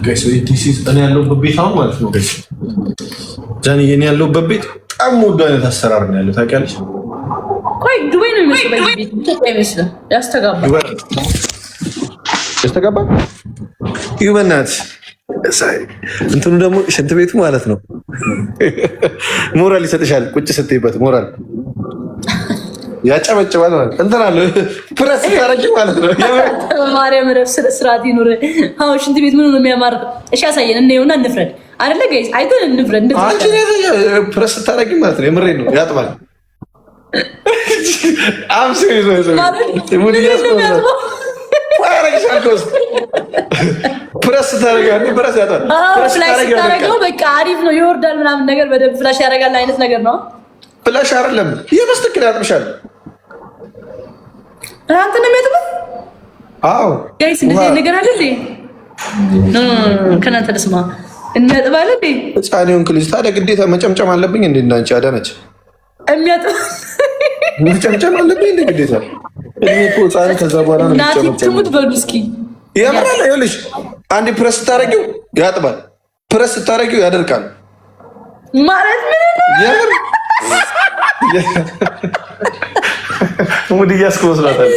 ጋይስ ዲስ ኢዝ እኔ ያለሁበት ቤት አሁን ማለት ነው ጋይስ ጃኒ እኔ ያለሁበት ቤት በጣም ወዶ አይነት አሰራር ነው ያለው ታውቂያለሽ። ቆይ ዱባይ ነው የሚመስለው ቤት ኢትዮጵያ ይመስላል። ያስተጋባ ይበናት እንትኑ ደግሞ ሽንት ቤቱ ማለት ነው ሞራል ይሰጥሻል። ቁጭ ስትይበት ሞራል ያጨበጭባል ማለት እንትን አለ ፕረስ ታረቂ ማለት ነው። ማርያም ረፍስ ስርዓት ይኑር። አዎ ሽንት ቤት ምን ነው የሚያማር? እሺ ያሳየን እንየውና እንፍረድ አይደለ ጋይስ? አይተን እንፍረድ። አንቺ ፕረስ ታረቂ ማለት ነው። የምሬን ነው። ያጥባል አምሴ ይዞ ሙሉ ያስቆማል። ፋረክሻልኩስ ፕረስ ታረጋለህ። ፕረስ ያጣል። ፕረስ ታረጋው በቃ አሪፍ ነው። ይወርዳል ምናምን ነገር በደንብ ፍላሽ ያደርጋል አይነት ነገር ነው። ፍላሽ አይደለም የመስተክል ያጥብሻል። አንተ ነው የሚያጥበው? አዎ ጋይስ እንደዚህ ነገር አለ እንዴ? ከናንተ ልስማ እናጥባለን እንዴ? ህፃኔውን ክሊስ ታዲያ ግዴታ መጨምጨም አለብኝ እንዴ? እናንቺ አዳነች የሚያጥብ መጨምጨም አለብኝ እንዴ ግዴታ? እኔ እኮ ህፃኔ ከዛ በኋላ ነው እናቴ ትሙት በሉ እስኪ ያምራል። ይኸውልሽ አንዴ ፕረስ ስታረጊው ያጥባል፣ ፕረስ ስታረጊው ያደርቃል ማለት ምን ያምር ሙድ እያስኮስላታል።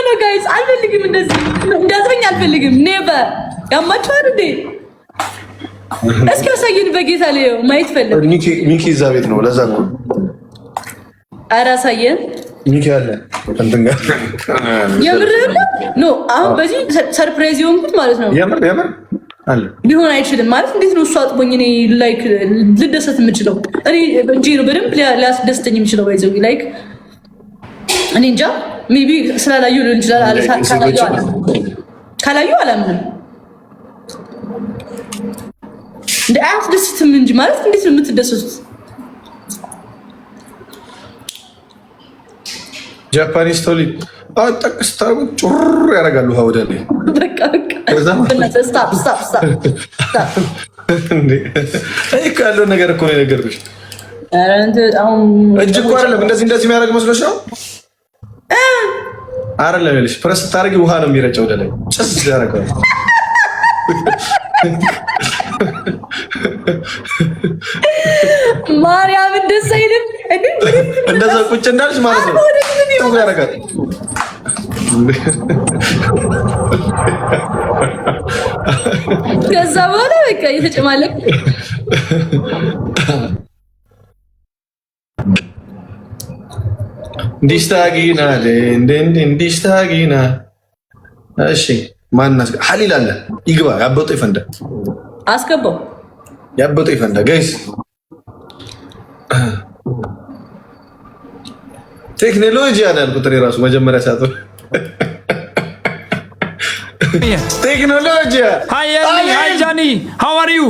ኖ ጋይስ አልፈልግም፣ እንደዚህ እንዳትበኝ አልፈልግም። ኔቨር ያማችኋል እንዴ? እስኪ አሳየን በጌታ ላይ ማየት ፈልግ። ሚኪ እዛ ቤት ነው። ለዛ ነው ኧረ አሳየን። ሚኪ አለ እንትን ጋር የምር ነው። አሁን በዚህ ሰርፕራይዝ የሆንኩት ማለት ነው። የምር አለ ሊሆን አይችልም ማለት እንዴት ነው? እሱ አጥቦኝ እኔ ላይክ ልደሰት የምችለው እኔ እንጂ ነው በደንብ ሊያስደስተኝ የሚችለው ባይዘው ላይክ እኔ እንጃ ሜቢ ስላላዩ ሊሆን ይችላል። ካላዩ አላምንም። እንደ አያስደስትም እንጂ ማለት እንዴት ነው የምትደሰቱት? ጃፓኒስ ቶሊ አጠቅስ ታርጉ ጩር ያደርጋሉ። ወደ ላይ በቃ ያለውን ነገር እኮ ነው የነገርኩሽ። እጅ እኮ አይደለም እንደዚህ የሚያደርግ መስሎሽ ነው? አይደለም ይኸውልሽ፣ ፕረስ ስታደርጊ ውሃ ነው የሚረጨው ወደ ላይ ጭስ ያደርገዋል። ማርያም እንደዛ አይልም። እንደዛ ቁጭ እንዳልሽ ማለት ነው ያደርጋል። ከዛ በኋላ በቃ እየተጨማለቅ ዲስታጊና ዲስታጊና። እሺ ማናስ ሀሊል አለ ይግባ። ያበጠው ይፈንዳ። አስገባው። ያበጠው ይፈንዳ። ጋይስ ቴክኖሎጂ ያልኩት እኔ ራሱ መጀመሪያ ሳቱ ቴክኖሎጂ። Hi Johnny, how are you?